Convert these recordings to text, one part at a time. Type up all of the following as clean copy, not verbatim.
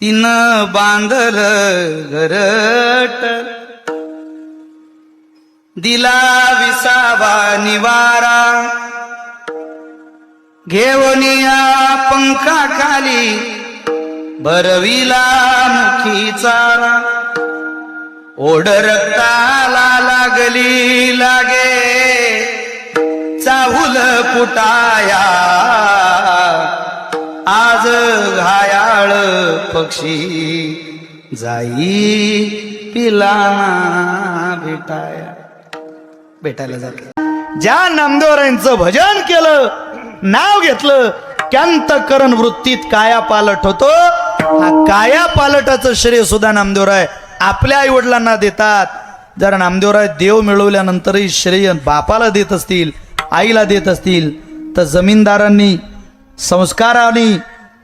तिनं बांधल घरट, दिला विसावा निवारा, घेवनिया पंखा खाली भरविला मुखी चारा. ओढ रक्ताला लागली लागे चाहुल फुटाया, आज घायाळ पक्षी जाई पिलाना भेटायला जाते. ज्या नामदेवरायांचं भजन केलं, नाव घेतलं, त्यांतकरण वृत्तीत काया पालट होतो. हा काया पालटाचं श्रेय सुद्धा नामदेवराय आपल्या आई वडिलांना देतात. जर नामदेवराय देव मिळवल्यानंतरही श्रेय बापाला देत असतील, आईला देत असतील, तर जमीनदारांनी संस्काराने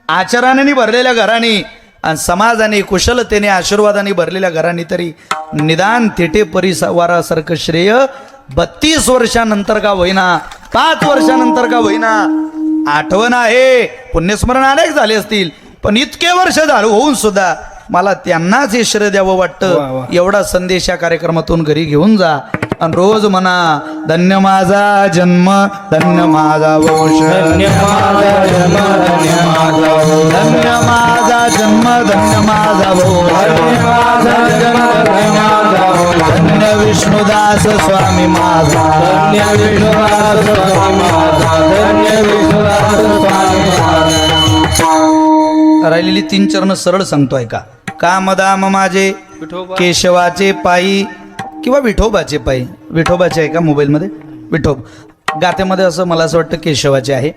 आचरणाने भरलेल्या घराने आणि समाजाने कुशलतेने आशीर्वादाने भरलेल्या घराने तरी निदान तेटे परिवारासारखं श्रेय 32 वर्षानंतर का होईना, 5 वर्षानंतर का होईना, आठवण आहे. पुण्यस्मरण अनेक झाले असतील, पण इतके वर्ष झालं होऊन सुद्धा मला त्यांनाच हे श्रेय द्यावं वाटतं. एवढा संदेश या कार्यक्रमातून घरी घेऊन जा आणि रोज म्हणा, धन्य माझा जन्म, धन्य माझा वंश, धन्य माझा जन्म, धन्य माझा वंश, धन्य माझा जन्म, धन्य माझा वंश, धन्य माझा जन्म, धन्य माझा वंश, धन्य विष्णुदास स्वामी माझा, धन्य विष्णुदास स्वामी माझा, धन्य विष्णुदास स्वामी माझा. राहिलेली 3 चरण सरळ सांगतो ऐका. कामदाम माझे केशवाचे पायी किंवा विठोबाचे पायी. विठोबाचे आहे का मोबाईलमध्ये? विठोब गातेमध्ये असं मला असं वाटतं केशवाचे आहे.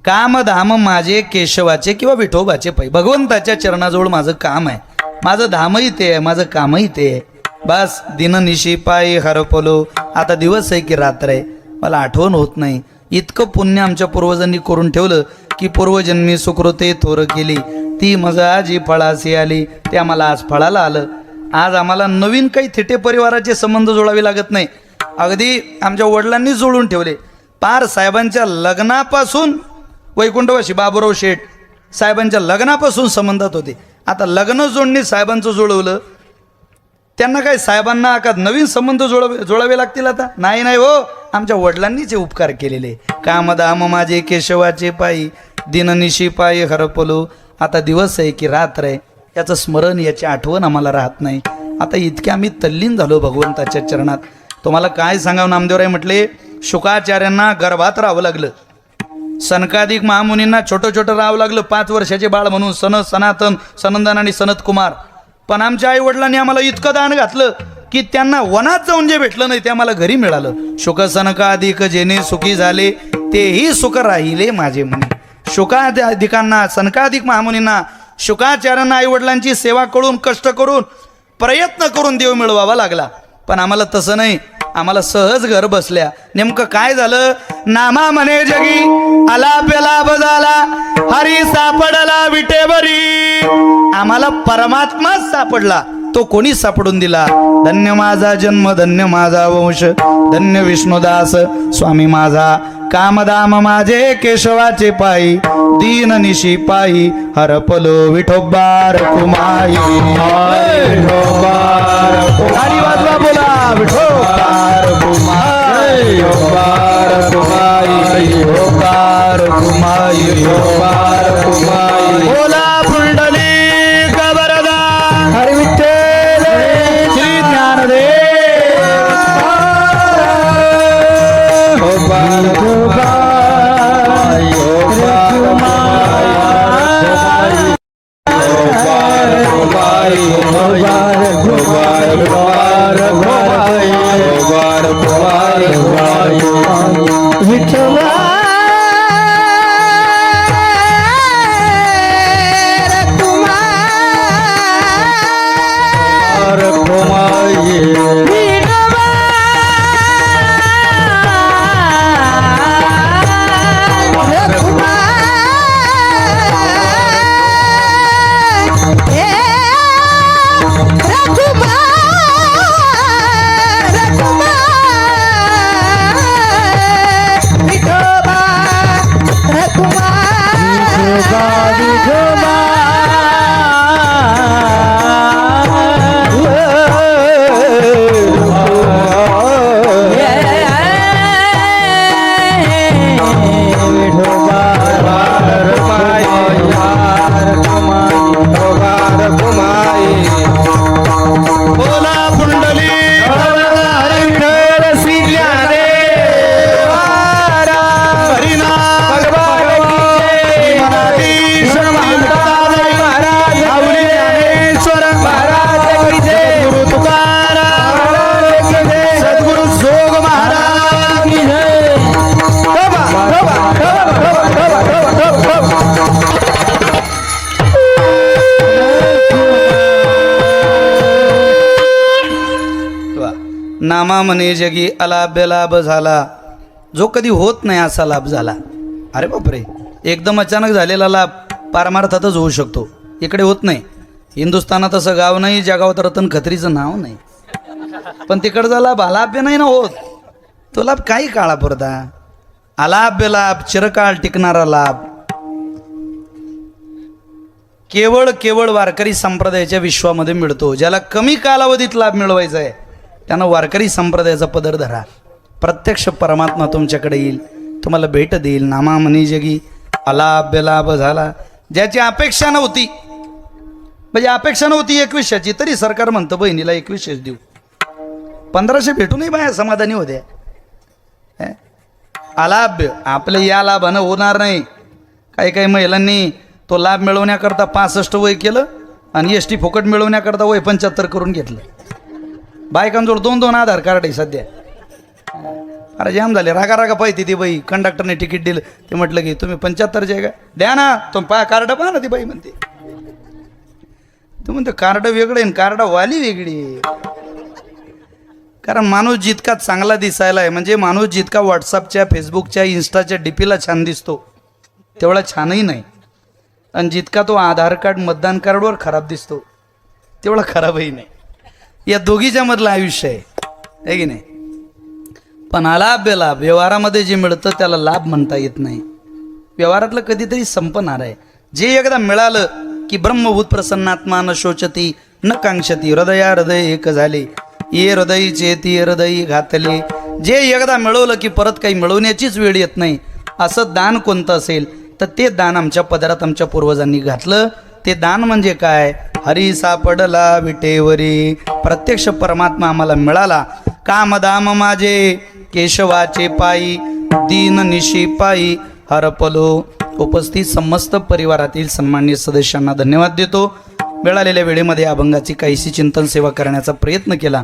कामधाम माझे केशवाचे किंवा विठोबाचे पायी. भगवंताच्या चरणाजवळ माझं काम आहे, माझं धामही ते आहे, माझं कामही ते आहे. बस दिननिशी पायी हरपलो. आता दिवस आहे की रात्र आहे मला आठवण होत नाही. इतकं पुण्य आमच्या पूर्वजांनी करून ठेवलं की पूर्वजन्मी सुकृते थोर केली, ती मग आजी फळासी आली, ते आम्हाला आज फळाला आलं. आज आम्हाला नवीन काही थिटे परिवाराचे संबंध जोडावे लागत नाही. अगदी आमच्या वडिलांनी जोडून ठेवले. पार साहेबांच्या लग्नापासून वैकुंठवासी बाबूराव शेठ साहेबांच्या लग्नापासून संबंधात होते. आता लग्न जोडणी साहेबांचं जुळवलं, त्यांना काय साहेबांना का नवीन संबंध जोडावे लागतील? आता नाही नाही हो, आमच्या वडिलांनीच उपकार केलेले. कामदाम माझे केशवाचे पायी, दिननिशी पायी हरपलो. आता दिवस आहे की रात्र आहे याचं स्मरण, याची आठवण आम्हाला राहत नाही. आता इतके आम्ही तल्लीन झालो भगवंताच्या चरणात. तुम्हाला काय सांगावं, नामदेवराय म्हटले शुकाचार्यांना गर्भात राहावं लागलं, सनकादिक महामुनींना छोटं छोटं राहावं लागलं, 5 वर्षाचे बाळ म्हणून सनत, सनातन, सनंदन आणि सनत कुमार. पण आमच्या आई वडिलांनी आम्हाला इतकं दान घातलं की त्यांना वनात जाऊन जे भेटलं नाही ते आम्हाला घरी मिळालं. शुक सनकादिक जेणे सुखी झाले, तेही सुख राहिले माझे म्हणे. शुकादिकांना, सनकादिक महामुनींना, शुकाचार्यांना आई वडिलांची सेवा करून, कष्ट करून, प्रयत्न करून देव मिळवावा लागला. पण आम्हाला तसं नाही, आम्हाला सहज घर बसल्या. नेमकं काय झालं? नामा म्हणे जगी आला पेलाभ झाला, हरी सापडला विटेवरी. आम्हाला परमात्माच सापडला, तो कोणी सापडून दिला? धन्य माझा जन्म, धन्य माझा वंश, धन्य विष्णुदास स्वामी माझा. कामदाम माझे केशवाचे पायी, दीननिशी पायी हरपलो विठोबार कुमाई. विठोबार कुमारी वाजवा बोला, विठोबार कुमाई, विठोबार कुमाई, विठोबार कुमाई, विठोबार कुमाई. बोला पुंडलिक वरदा हरी विठ्ठल श्री ज्ञानदेव. विठोबा नामा म्हणे जगी अलाभ्य लाभ झाला, जो कधी होत नाही असा लाभ झाला. अरे बापरे, एकदम अचानक झालेला लाभ पारमार्थातच होऊ शकतो, इकडे होत नाही. हिंदुस्थानात असं गाव नाही ज्या गावात रतन खत्रीचं नाव नाही, पण तिकडचा लाभ अलाभ्य नाही ना होत. तो लाभ काही काळापुरता, अलाभ्य लाभ चिरकाळ टिकणारा लाभ केवळ वारकरी संप्रदायाच्या विश्वामध्ये मिळतो. ज्याला कमी कालावधीत लाभ मिळवायचा आहे त्यानं वारकरी संप्रदायाचा पदर धरा. प्रत्यक्ष परमात्मा तुमच्याकडे येईल, तुम्हाला भेट देईल. नामा म्हणी जगी अलाभ्य लाभ झाला. ज्याची अपेक्षा नव्हती, म्हणजे अपेक्षा नव्हती 2100ची, तरी सरकार म्हणतं बहिणीला 2100 देऊ. 1500 भेटूनही बाया समाधानी होत्या. अलाभ्य आपल्या या लाभानं होणार नाही. काही महिलांनी तो लाभ मिळवण्याकरता 65 वय केलं आणि एस टी फुकट मिळवण्याकरता वय 75 करून घेतलं. बायकांजवळ 2-2 आधार कार्ड आहे सध्या. अरे जाम झाले, रागा पाहिजे ती बाई. कंडक्टरने तिकीट दिलं, ते म्हटलं की तुम्ही 75चे आहे का, द्या ना तुम्ही कार्ड पहा ना. ती बाई म्हणते, तू म्हणतो कार्ड वेगळं आहे, कार्ड वाली वेगळी आहे. कारण माणूस जितका चांगला दिसायला आहे, म्हणजे माणूस जितका व्हॉट्सअपच्या, फेसबुकच्या, इन्स्टाच्या डीपीला छान दिसतो तेवढा छानही नाही. आणि जितका तो आधार कार्ड, मतदान कार्डवर खराब दिसतो तेवढा खराबही नाही. या दोघीच्या मधलं आयुष्य आहे की नाही. पण अलाभ्य लाभ व्यवहारामध्ये जे मिळतं त्याला लाभ म्हणता येत नाही. व्यवहारातलं कधीतरी संपणार आहे. जे एकदा मिळालं की ब्रह्मभूत प्रसन्नात्मा न शोचती न कांक्षती, हृदय एक झाले, ये हृदय चेती हृदय घातले. जे एकदा मिळवलं की परत काही मिळवण्याचीच वेळ येत नाही. असं दान कोणतं असेल तर ते दान आमच्या पदरात आमच्या पूर्वजांनी घातलं. ते दान म्हणजे काय, हरी सापडला विटेवरी. प्रत्यक्ष परमात्मा आम्हाला मिळाला. कामदाम माझे केशवाचे पायी, दीन निशी पायी हरपलो. उपस्थित समस्त परिवारातील सन्माननीय सदस्यांना धन्यवाद देतो. मिळालेल्या वेळेमध्ये अभंगाची काहीशी चिंतन सेवा करण्याचा प्रयत्न केला.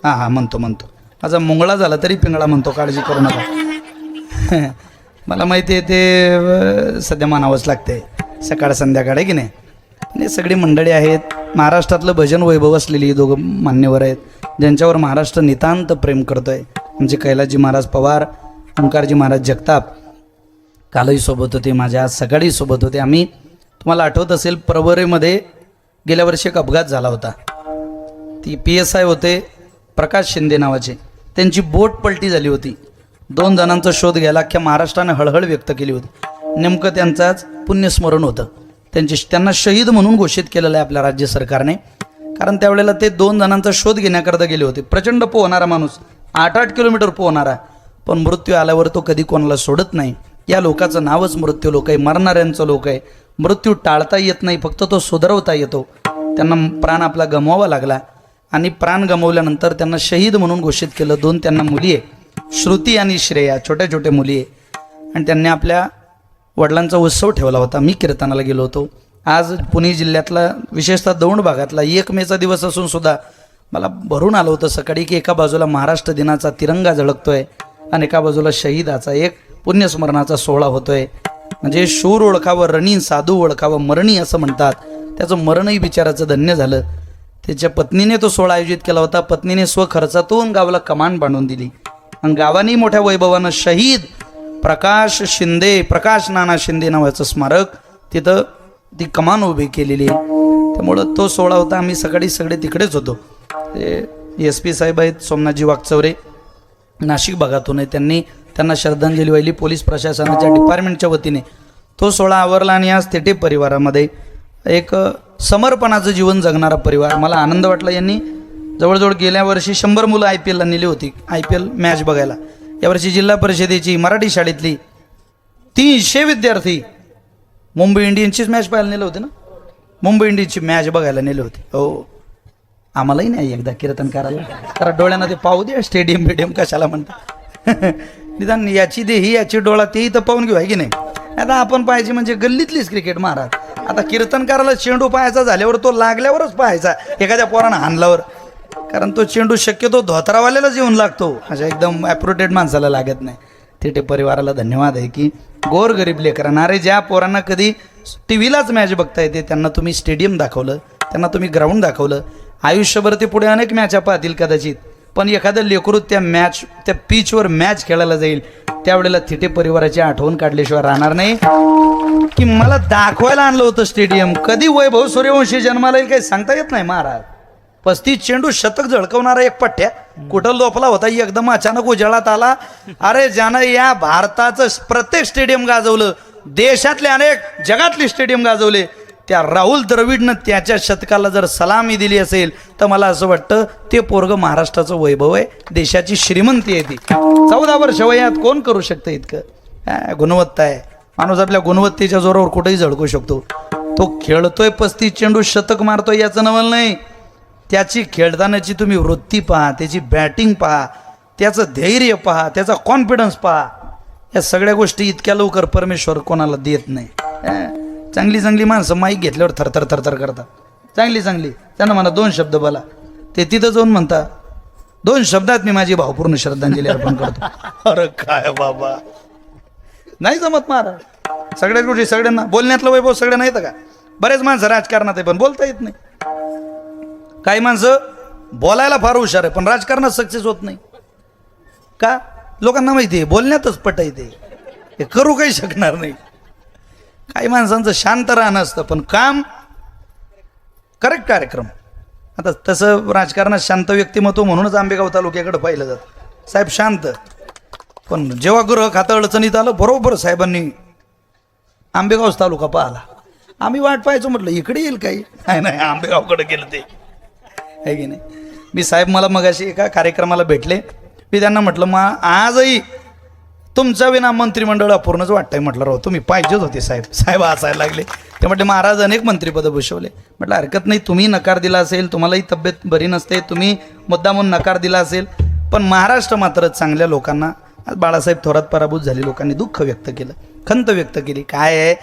हां म्हणतो माझा मुंगळा झाला तरी पिंगळा म्हणतो, काळजी करू नका. मला माहिती आहे ते सध्या मानावंच लागते सकाळ संध्याकाळ, आहे की नाही. आणि सगळी मंडळी आहेत, महाराष्ट्रातलं भजन वैभव असलेली दोघं मान्यवर आहेत ज्यांच्यावर महाराष्ट्र नितांत प्रेम करतो आहे. म्हणजे कैलासजी महाराज पवार, ओंकारजी महाराज जगताप कालही सोबत होते, माझ्या आज सकाळी सोबत होते. आम्ही, तुम्हाला आठवत असेल, परवरेमध्ये गेल्या वर्षी एक अपघात झाला होता. ती PSI होते प्रकाश शिंदे नावाचे, त्यांची बोट पलटी झाली होती. 2 जणांचा शोध घ्यायला अख्ख्या महाराष्ट्राने हळहळ व्यक्त केली होती. नेमकं त्यांचाच पुण्यस्मरण होतं. त्यांना शहीद म्हणून घोषित केलेलं आहे आपल्या राज्य सरकारने. कारण त्यावेळेला ते 2 जणांचा शोध घेण्याकरता गेले होते. प्रचंड पोहणारा माणूस, 8-8 किलोमीटर पोहणारा, पण मृत्यू आल्यावर तो कधी कोणाला सोडत नाही. या लोकाचं नावच मृत्यू लोक आहे, मरणाऱ्यांचं लोक आहे. मृत्यू टाळता येत नाही, फक्त तो सुधारवता येतो. त्यांना प्राण आपला गमवावा लागला आणि प्राण गमवल्यानंतर त्यांना शहीद म्हणून घोषित केलं. 2 त्यांना मुली आहे, श्रुती आणि श्रेया, छोट्या मुली आहे. आणि त्यांनी आपल्या वडिलांचा उत्सव ठेवला होता. मी कीर्तनाला गेलो होतो. आज पुणे जिल्ह्यातला, विशेषतः दौंड भागातला 1 मेचा दिवस असून सुद्धा मला भरून आलं होतं सकाळी की एका बाजूला महाराष्ट्र दिनाचा तिरंगा झळकतोय आणि एका बाजूला शहीदाचा एक पुण्यस्मरणाचा सोहळा होतोय. म्हणजे शूर ओळखावं रणी, साधू ओळखावं मरणी असं म्हणतात. त्याचं मरणही बिचाराचं धन्य झालं. त्याच्या पत्नीने तो सोहळा आयोजित केला होता. पत्नीने स्वखर्चातून गावाला कमान बांधून दिली आणि गावाने मोठ्या वैभवानं शहीद प्रकाश नाना शिंदे नावाचं स्मारक तिथं ती कमान उभी केलेली आहे. त्यामुळं तो सोहळा होता. आम्ही सगळे तिकडेच होतो. SP साहेब आहेत, सोमनाथजी वागचौरे, नाशिक भागातून आहे. त्यांना श्रद्धांजली वाहिली. पोलीस प्रशासनाच्या डिपार्टमेंटच्या वतीने तो सोहळा आवरला. आणि आज तेटे परिवारामध्ये एक समर्पणाचं जीवन जगणारा परिवार. मला आनंद वाटला. यांनी जवळजवळ गेल्या वर्षी 100 मुलं IPLला नेली होती, IPL मॅच बघायला. यावर्षी जिल्हा परिषदेची मराठी शाळेतली 300 विद्यार्थी मुंबई इंडियन्सचीच मॅच पाहायला नेले होते ना, मुंबई इंडियन्सची मॅच बघायला नेले होते. हो, आम्हालाही नाही एकदा कीर्तन करायला, कारण डोळ्यांना ते पाहू दे. स्टेडियम कशाला म्हणतात. निदान याची देही याची डोळा तेही तर पाहून घेऊ, आहे की नाही. आता आपण पाहायची म्हणजे गल्लीतलीच क्रिकेट महाराज. आता कीर्तन करायला चेंडू पाहायचा झाल्यावर तो लागल्यावरच पाहायचा, एखाद्या पोरानं हाणल्यावर. कारण तो चेंडू शक्यतो धोत्रावाल्यालाच येऊन लागतो, अशा एकदम ॲप्रोटेड माणसाला लागत नाही. तेटे परिवाराला धन्यवाद आहे की गोरगरीब लेकरांना, अरे ज्या पोरांना कधी TV लाच मॅच बघता येते त्यांना तुम्ही स्टेडियम दाखवलं, त्यांना तुम्ही ग्राउंड दाखवलं. आयुष्यभर ते पुढे अनेक मॅचा पाहतील कदाचित, पण एखादं लेकरू त्या पिचवर मॅच खेळायला जाईल त्यावेळेला थिटे परिवाराची आठवण काढल्याशिवाय राहणार नाही की मला दाखवायला आणलं होतं स्टेडियम. कधी वैभव सूर्यवंशी जन्माला येईल काही सांगता येत नाही महाराज. 35 चेंडू शतक झळकवणारा एक पठ्ठ्या कुठं लोपला होता, एकदम अचानक उजाळात आला. अरे ज्यानं या भारताचं प्रत्येक स्टेडियम गाजवलं, देशातले अनेक जगातले स्टेडियम गाजवले, त्या राहुल द्रविडनं त्याच्या शतकाला जर सलामी दिली असेल तर मला असं वाटतं ते पोरग महाराष्ट्राचं वैभव आहे, देशाची श्रीमंती आहे ती. 14 वर्ष वयात कोण करू शकतं इतकं? गुणवत्ता आहे. माणूस आपल्या गुणवत्तेच्या जोरावर कुठेही झळकू शकतो. तो खेळतोय 35 चेंडू शतक मारतोय याचं नवल नाही, त्याची खेळतानाची तुम्ही वृत्ती पहा, त्याची बॅटिंग पहा, त्याचं धैर्य पहा, त्याचा कॉन्फिडन्स पहा. या सगळ्या गोष्टी इतक्या लवकर परमेश्वर कोणाला देत नाही. चांगली चांगली माणसं माईक घेतल्यावर थरथर थरथर करतात. चांगली त्यांना म्हणा 2 शब्द बोला, ते तिथं जाऊन म्हणता 2 शब्दात मी माझी भावपूर्ण श्रद्धांजली अर्पण करतो. अरे काय बाबा, नाही जमत महाराज. सगळ्याच गोष्टी सगळ्यांना बोलण्यातलं वैभव सगळ्यांना येतं का? बरेच माणसं राजकारणात आहे पण बोलता येत नाही. काही माणसं बोलायला फार हुशार आहे पण राजकारणात सक्सेस होत नाही का? लोकांना माहिती आहे बोलण्यातच पट येते, हे करू काही शकणार नाही. काही माणसांचं शांत राहणं असतं पण काम करेक्ट कार्यक्रम. आता तसं राजकारणात शांत व्यक्तिमत्व म्हणूनच आंबेगाव तालुक्याकडे पाहिलं जातं. साहेब शांत, पण जेव्हा गृह खातं अडचणीत आलं बरोबर साहेबांनी आंबेगावच तालुका पाहिला. आम्ही वाट पाहायचो, म्हटलं इकडे येईल काही, नाही आंबेगावकडे गेलं ते आहे की नाही. मी साहेब मला मगाशी एका कार्यक्रमाला भेटले, मी त्यांना म्हटलं मग आजही तुमच्या विना मंत्रिमंडळ अपूर्णच वाटतंय. म्हटलं राव तुम्ही पाहिजेच होते साहेब. साहेब हसायला लागले. ते म्हटले महाराज अनेक मंत्रिपदं भूषवले. म्हटलं हरकत नाही, तुम्ही नकार दिला असेल, तुम्हालाही तब्येत बरी नसते, तुम्ही मुद्दा म्हणून नकार दिला असेल, पण महाराष्ट्र मात्र चांगल्या लोकांना, आज बाळासाहेब थोरात पराभूत झाले, लोकांनी दुःख व्यक्त केलं, खंत व्यक्त केली. काय आहे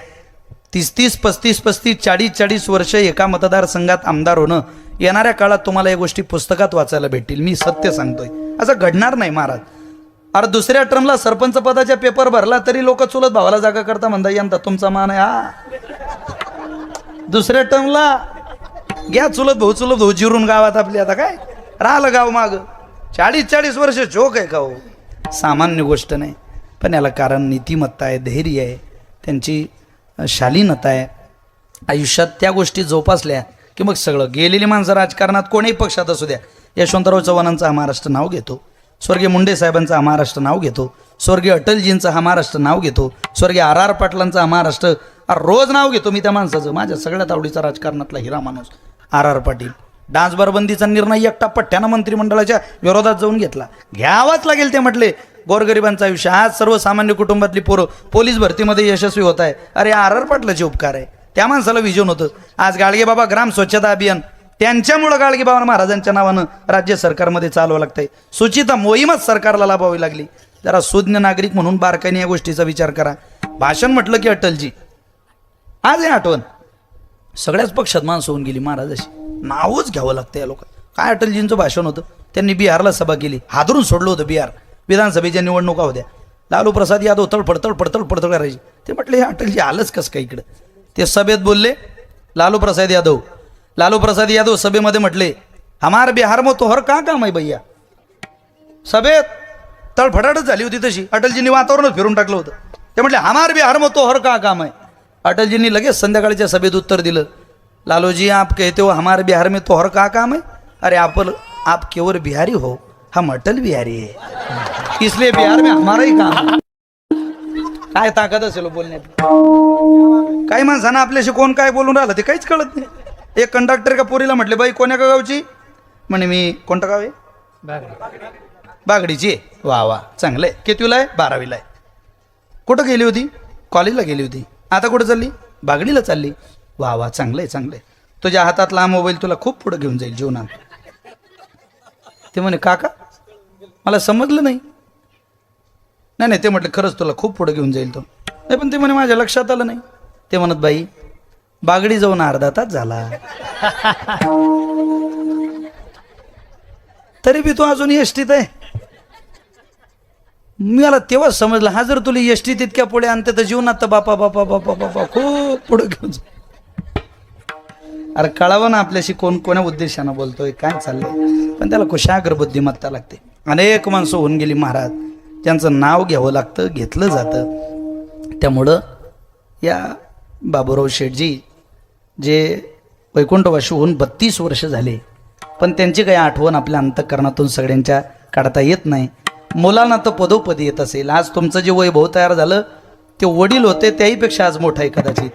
30-30, 35-35, 40-40 वर्ष एका मतदारसंघात आमदार होणं, येणाऱ्या काळात तुम्हाला या गोष्टी पुस्तकात वाचायला भेटतील. मी सत्य सांगतोय, असं घडणार नाही महाराज. अरे दुसऱ्या टर्मला सरपंच पदाच्या पेपर भरला तरी लोक चुलत भावाला जागा करता म्हणता यंदा तुमचा मान आहे. दुसऱ्या टर्मला घ्या चुलत भाऊ जिरून गावात आपली, आता काय राहिलं गाव माग. 40-40 वर्ष जोक आहे का हो? सामान्य गोष्ट नाही. पण याला कारण नीतिमत्ता आहे, धैर्य आहे, त्यांची शालीनता आहे. आयुष्यात त्या गोष्टी जोपासल्या की मग सगळं. गेलेली माणसं राजकारणात कोणीही पक्षात असू द्या, यशवंतराव चव्हाणांचं हा महाराष्ट्र नाव घेतो, स्वर्गीय मुंडे साहेबांचं हा महाराष्ट्र नाव घेतो, स्वर्गीय अटलजींचं हा महाराष्ट्र नाव घेतो, स्वर्गीय R.R. पाटलांचं हा महाराष्ट्र रोज नाव घेतो मी त्या माणसाचं. माझ्या सगळ्यात आवडीचा राजकारणातला हिरा माणूस R.R. पाटील. डान्सबार बंदीचा निर्णय एकटा पठ्ठ्यानं मंत्रिमंडळाच्या विरोधात जाऊन घेतला, घ्यावाच लागेल. ते म्हटले गोरगरिबांचं आयुष्य, आज सर्वसामान्य कुटुंबातली पोरं पोलीस भरतीमध्ये यशस्वी होत आहे, अरे R.R. पाटलाचे उपकार आहे. त्या माणसाला विजन होतं. आज गाडगेबाबा ग्राम स्वच्छता अभियान, त्यांच्यामुळं गाडगेबाबा महाराजांच्या नावानं राज्य सरकारमध्ये चालवावं लागतंय. सुचिता मोहीमच सरकारला लाभावी लागली. जरा सुज्ञ नागरिक म्हणून बारकाईने या गोष्टीचा विचार करा. भाषण म्हटलं की अटलजी, आज हे आठवण सगळ्याच पक्षात माणसं होऊन गेली महाराजाशी, नावच घ्यावं लागतं या लोक. काय अटलजींचं भाषण होतं, त्यांनी बिहारला सभा केली, हादरून सोडलं होतं बिहार. विधानसभेच्या निवडणुका होत्या, लालू प्रसाद यादव तळफड करायची. ते म्हटले हे अटलजी आलंच कसं काय इकडं. ते सभेत बोलले लालू प्रसाद यादव सभेमध्ये म्हटले हमार बिहार में तो हर का काम आहे भैया. सभेत तळफडाटच झाली होती तशी. अटलजींनी वातावरणच फिरून टाकलं होतं. ते म्हटले हमार बिहार में तो हर का काम आहे. अटलजींनी लगेच संध्याकाळच्या सभेत उत्तर दिलं, लालूजी आप कहते हो हमारे बिहार में तो हर का काम है, अरे आप केवल बिहारी हो, हम अटल बिहारी है, इसलिए बिहार में हमारा ही काम. काय ताकद असेल बोलण्यात. काही माणसांना आपल्याशी कोण काय बोलून राहिलं ते काहीच कळत नाही. एक कंडक्टर का पोरीला म्हटले बाई कोण्या गावची, म्हणे मी कोणतं गाव आहे, बागडीची. वा वा चांगलं आहे. कितवीला आहे, 12वीला आहे. कुठं गेली होती, कॉलेजला गेली होती. आता कुठं चालली, बागडीला चालली. वा वा चांगलं आहे चांगलं आहे. तुझ्या हातातला मोबाईल तुला खूप पुढे घेऊन जाईल जीवनात. ते म्हणे काका मला समजलं नाही. नाही ते म्हटलं खरंच तुला खूप पुढे घेऊन जाईल तो. नाही पण ते म्हणे माझ्या लक्षात आलं नाही. ते म्हणत बाई बागडी जाऊन अर्धा तास झाला तरी बी तू अजून एसटीत आहे. मला तेव्हा समजलं हा जर तुला एसटीत इतक्या पुढे आणते तर जीवनात तर बापा बापा बापा बापा खूप पुढे घेऊन जा. अरे कळावं ना आपल्याशी कोण कोण्या उद्देशानं बोलतोय, काय चाललंय. पण त्याला कुशाग्र बुद्धिमत्ता लागते. अनेक माणसं होऊन गेली महाराज, त्यांचं नाव घ्यावं लागतं, घेतलं जातं. त्यामुळं या बाबूराव शेठजी जे वैकुंठवासी होऊन 32 वर्ष झाले, पण त्यांची काही आठवण आपल्या अंतःकरणातून सगळ्यांच्या काढता येत नाही. मुलांना तर पदोपदी येत असेल. आज तुमचं जे वैभव तयार झालं ते वडील होते त्याहीपेक्षा आज मोठं आहे कदाचित.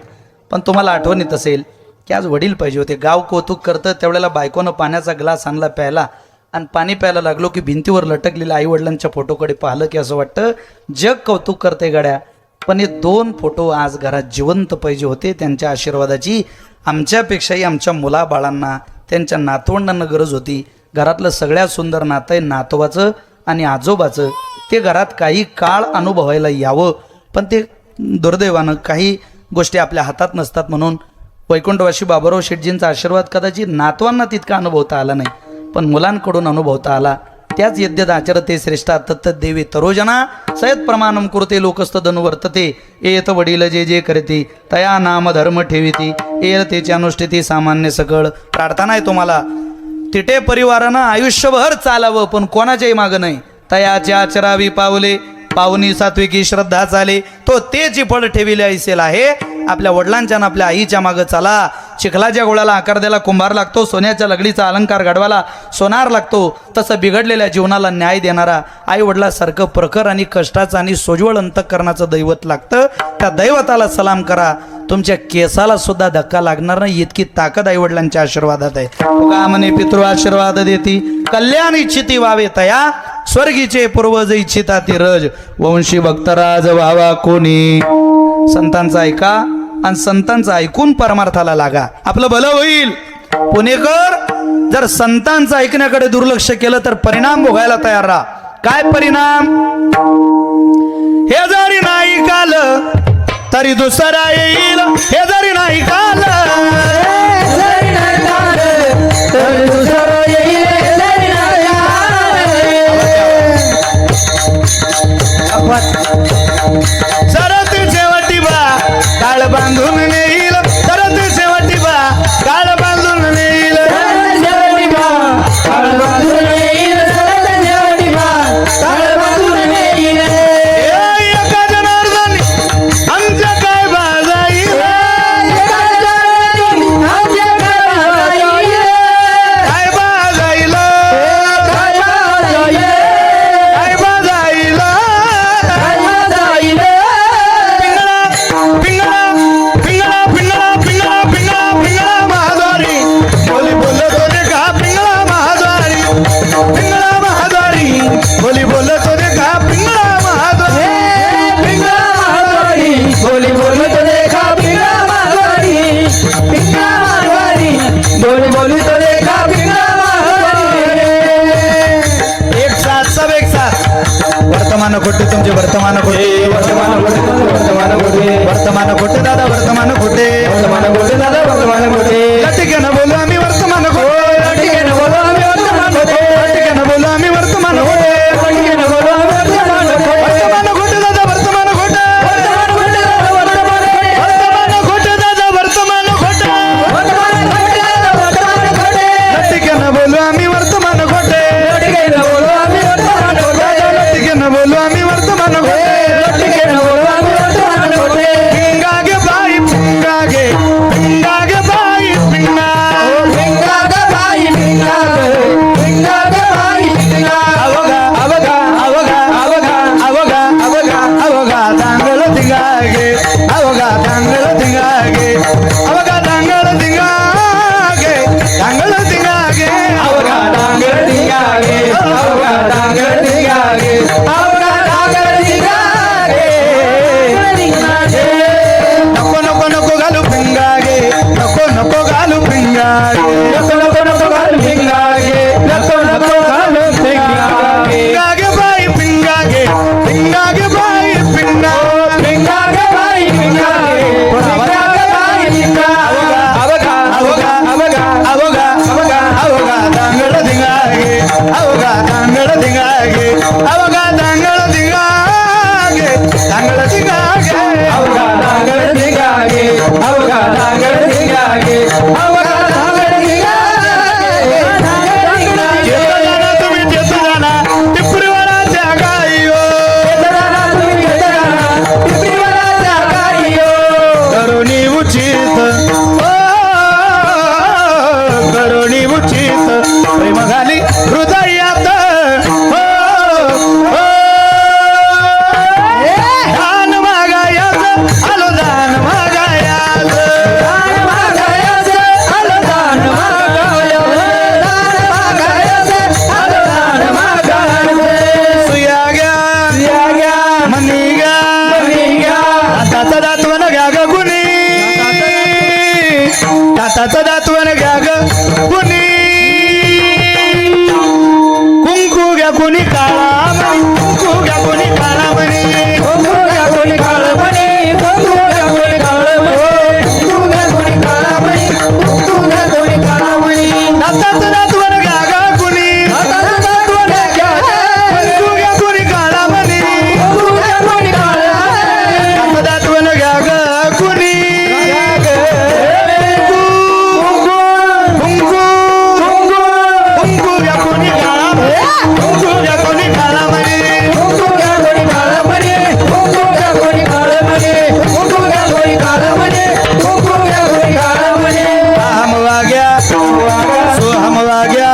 पण तुम्हाला आठवण येत असेल की आज वडील पाहिजे होते. गाव कौतुक करतं त्यावेळेला बायकोनं पाण्याचा ग्लास आणला प्यायला, आणि पाणी प्यायला लागलो की भिंतीवर लटकलेल्या आईवडिलांच्या फोटोकडे पाहिलं की असं वाटतं जग कौतुक करते गड्या. पण हे 2 फोटो आज घरात जिवंत पाहिजे होते. त्यांच्या आशीर्वादाची आमच्यापेक्षाही आमच्या मुलाबाळांना, त्यांच्या नातवंडांना गरज होती. घरातलं सगळ्यात सुंदर नातं आहे नातवाचं आणि आजोबाचं. ते घरात काही काळ अनुभवायला यावं, पण ते दुर्दैवानं काही गोष्टी आपल्या हातात नसतात. म्हणून वैकुंठवासी बाबूराव शेठजींचा आशीर्वाद कदाचित नातवांना तितका अनुभवता आला नाही, पण मुलांकडून अनुभवता आला. त्याच यद्यद आचरते श्रेष्ठा तत्त देवी तरोजना सयत प्रमाणम कुरते लोकस्तदनु वर्तते. येत वडील जे जे करते तया नाम धर्म ठेविती येल तेचे अनुष्ठिती सामान्य सकळ. प्रार्थना आहे तुम्हाला, तिटे परिवारानं आयुष्यभर चालावं पण कोणाच्याही मागं नाही. तयाचे आचरावी पावले पावनी सात्विकी श्रद्धा चाले तो तेची फळ ठेविले ऐसेल आहे. आपल्या वडिलांच्या आणि आपल्या आईच्या मागं चाला. चिखलाच्या गोळ्याला आकार द्यायला कुंभार लागतो, सोन्याच्या लगडीचा अलंकार घडवायला सोनार लागतो. तसं बिघडलेल्या जीवनाला न्याय देणारा आई वडिलासारखं प्रखर आणि कष्टाचं आणि सोज्वळ अंतःकरणाचं दैवत लागतं. त्या दैवताला सलाम करा. तुमच्या केसाला सुद्धा धक्का लागणार नाही इतकी ताकद आई वडिलांच्या आशीर्वादात आहे. का म्हणे पितृ आशीर्वाद देती कल्याण इच्छिती व्हावे तया स्वर्गीचे पूर्वज इच्छिता ती रज. वंशी भक्तराज व्हावा कोणी. संतांचा ऐका आणि संतांचं ऐकून परमार्थाला लागा, आपलं भलं होईल. पुणेकर जर संतांचं ऐकण्याकडे दुर्लक्ष केलं तर परिणाम भोगायला तयार राहा. काय परिणाम? हे जरी नाही काल तरी दुसरा येईल. हे जरी नाही काल तरी दुसरा येईल. सरत शेवटी बा काळ बांधून नेईल. सरत शेवटी बा काळ बांधून नेईल. काळ बांधून नेईल. सरत शेवटी बा काळ बांधून नेईल. एका जनार्दनी आमच्या काय बाजाईल. काय बाजाईल. काय बाजाईल. काय बाजाईल. वर्तमान खोटे तुमचे वर्तमान खोटे. वर्तमान खोटे वर्तमान खोटे. वर्तमान खोटे दादा वर्तमान खोटे. वर्तमान खोटे दादा वर्तमान खोटे. लटिकेनं बोलू आम्ही वर्तमान खोटे. लटिकेनं बोलू आम्ही वर्तमान खोटे. लटिकेनं बोलू आम्ही वर्तमान खोटे. लटिकेनं बोलू आम्ही वर्तमान खोटे. वर्तमान खोटे दादा वर्तमान खोटे. वर्तमान खोटे दादा वर्तमान खोटे. वर्तमान खोटे दादा वर्तमान खोटे. वर्तमान खोटे दादा वर्तमान खोटे. लटिकेनं बोलू आम्ही वर्तमान खोटे. लटिकेनं बोलू आम्ही वर्तमान खोटे. लटिकेनं बोलू आम्ही वर्तमान खोटे. लटिकेनं बोलू आम्ही वर्तमान खोटे. भिंगागे बाई भिंगागे दाताचं दातवण घ्या ग कुणी कुंकू घ्या कुणी काळा कुंकू घ्या कुणी काळा म्हणे कुंकू घ्या कोणी काळं म्हणे कुंकू घ्या कोणी काळं म्हणे कुंकू घ्या कोणी काळं म्हणे कुंकू घ्या कोणी काळं म्हणे दाताचं दातवण घ्या ग कुणी दाताचं दातवण घ्या कुंकू घ्या कुणी काळा म्हणे कुंकू घ्या कोणी काळं म्हणे दाताचं दातवण घ्या ग कुणी कुंकू घ्या कुणी काळा कुंकू घ्या कुणी काळा म्हणे कुंकू घ्या कोणी काळं म्हणे कुंकू घ्या कोणी काळं म्हणे कुंकू घ्या कोणी काळं म्हणे कुंकू घ्या कोणी काळं म्हणे हम वाग्या सोहम वाग्या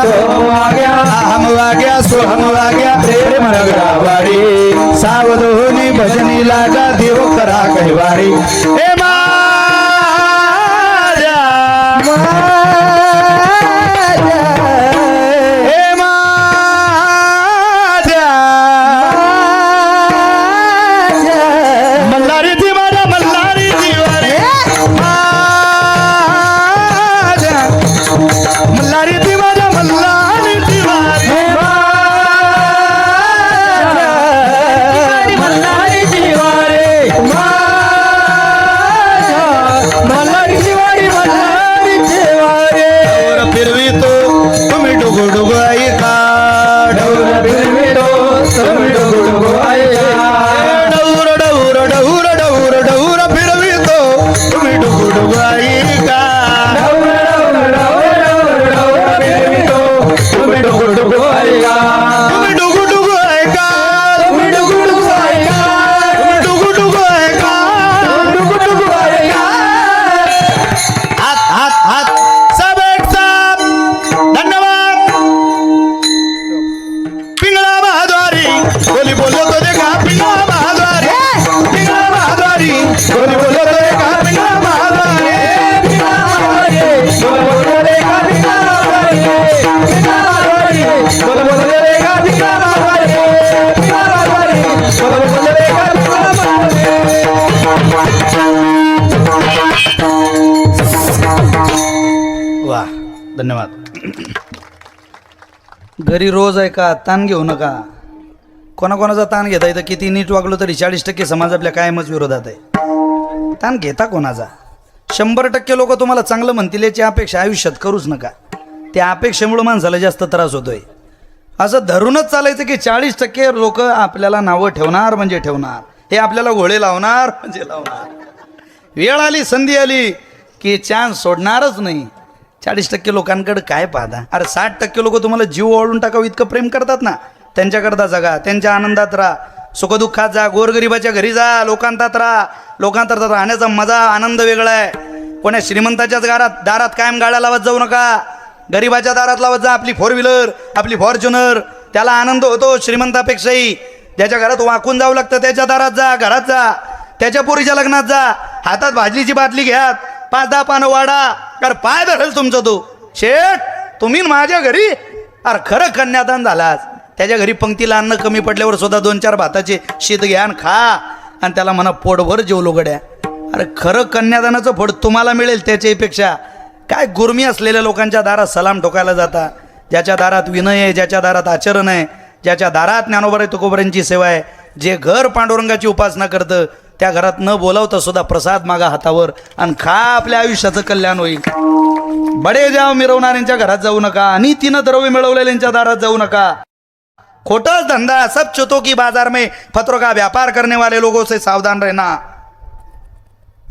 हम वाग्या सोहम वाग्या प्रेम नगरावारी सावधोनी भजनी लागा देव करा कहिवारी हे हे मल्हारी ती माझ्या मल्हारी जीवारे मल्हारी ती माझ्या मल्हारी जीवारे मल्हारी जिवारे मल्हारी जिवारी मल्हारी जिवारे डोर फिरवितो तुम्ही डुगु डुगु ऐका डोर फिरवितो तुम्ही डुगु डुगु ऐका डौर डौर डौर डौर डौर फिरवितो तुम्ही डुगु डुगु ऐका तुम्ही डुगु डुगु ऐका तुम्ही डुगु डुगु ऐका तुम्ही डुगु डुगु ऐका तुम्ही डुगु डुगु ऐका डुगु डुगु ऐका हात हात हात सब एक साथ धन्यवाद पिंगळा महाद्वारी बोली बोलो तो देखा पिंगळा महाद्वारी पिंगळा महाद्वारी बोली बोलो तो देखा पिंगळा महाद्वारी वा धन्यवाद घरी रोज आहे का ताण घेऊ नका कोणाकोणाचा ताण घेता येतं किती नीट वागलो तरी 40% समाज आपल्या कायमच विरोधात आहे ताण घेता कोणाचा 100% लोक तुम्हाला चांगलं म्हणतील याची अपेक्षा आयुष्यात करूच नका त्या अपेक्षेमुळे माणसाला जास्त त्रास होतोय असं धरूनच चालायचं की 40% लोक आपल्याला नावं ठेवणार म्हणजे ठेवणार हे आपल्याला घोडे लावणार म्हणजे लावणार वेळ आली संधी आली की चान्स सोडणारच नाही 40% लोकांकडे काय पाहता अरे 60% लोक तुम्हाला जीव ओळून टाकावं इतकं प्रेम करतात ना त्यांच्याकरता जगा त्यांच्या आनंदात राहा सुखदुःखात जा गोरगरिबाच्या घरी जा लोकांतात राहा लोकांत राहण्याचा मजा आनंद वेगळा आहे कोण्या श्रीमंताच्याच दारात कायम गाड्या लावत जाऊ नका गरिबाच्या दारात लावत जा आपली 4 व्हीलर आपली फॉर्च्युनर त्याला आनंद होतो श्रीमंतापेक्षाही ज्याच्या घरात वाकून जावं लागतं त्याच्या दारात जा घरात जा त्याच्या पोरीच्या लग्नात जा हातात भाजलीची बाटली घ्या 5-10 पानं वाढा कारण पाय धरेल तुमचं तो शेठ तुम्ही माझ्या घरी अरे खरं कन्यादान झालाच त्याच्या घरी पंक्तीला अन्न कमी पडल्यावर सुद्धा 2-4 भाताचे शीत घ्या आणि खा आणि त्याला म्हणा पोटभर जेवलो गड्या अरे खरं कन्यादानाचं फळ तुम्हाला मिळेल त्याच्यापेक्षा काय गुरमी असलेल्या लोकांच्या दारात सलाम ठोकायला जाता ज्याच्या दारात विनय आहे ज्याच्या दारात आचरण आहे ज्याच्या दारात ज्ञानोबा तुकोबरांची सेवा आहे जे घर पांडुरंगाची उपासना करतं त्या घरात न बोलावता सुद्धा प्रसाद मागा हातावर आणि खा आपल्या आयुष्याचं कल्याण होईल बडे जाव मिरवणाऱ्यांच्या घरात जाऊ नका आणि तिनं द्रव्य मिळवलेल्यांच्या दारात जाऊ नका खोटाच धंधा सब चुतो की बाजार में फतरों का व्यापार करने वाले लोगों से सावधान रहना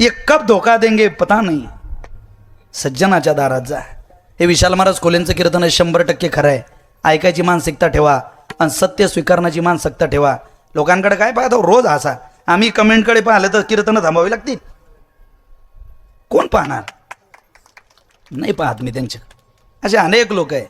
ये कब धोखा देंगे पता नहीं सज्जनाच्या दारात जा हे विशाल महाराज खोलेंचं कीर्तन 100% खरं आहे ऐकायची मानसिकता ठेवा आणि सत्य स्वीकारण्याची मानसिकता ठेवा लोकांकडे काय पाहतो रोज हसा आम्ही कमेंटकडे पाहिलं तर कीर्तनं थांबावी लागतील कोण पाहणार नाही पाहत मी त्यांच्या असे अनेक लोक आहे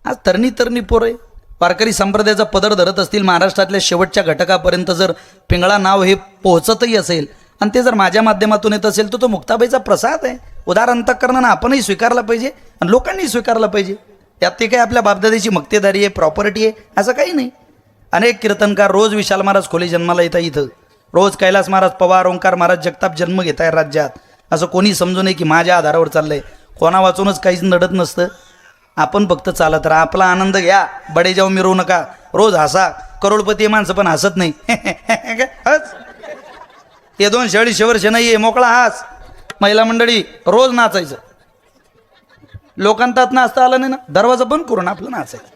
आज तरणी पोरं आहे वारकरी संप्रदायाचा पदर धरत असतील महाराष्ट्रातल्या शेवटच्या घटकापर्यंत जर पिंगळा नाव हे पोहोचतही असेल आणि ते जर माझ्या माध्यमातून येत असेल तर तो मुक्ताबाईचा प्रसाद आहे उदार अंतःकरणानं आपणही स्वीकारला पाहिजे आणि लोकांनी स्वीकारला पाहिजे त्यात ते काय आपल्या बापदादीची मक्तेदारी आहे प्रॉपर्टी आहे असं काही नाही अनेक कीर्तनकार रोज विशाल महाराज खोले जन्माला येतात इथं रोज कैलास महाराज पवार ओंकार महाराज जगताप जन्म घेत आहे राज्यात असं कोणी समजू नये की माझ्या आधारावर चाललंय. कोणा वाचूनच काहीच नडत नसतं. आपण फक्त चालत राहा, आपला आनंद घ्या, बडे जाऊ मिरवू नका, रोज हसा. करोडपती माणसं पण हसत नाही. हस. हे 200-250 वर्ष नाहीये, मोकळा हास. महिला मंडळी रोज नाचायचं. लोकांतात नाचता आलं नाही ना, दरवाजा बंद करून आपलं नाचायचं.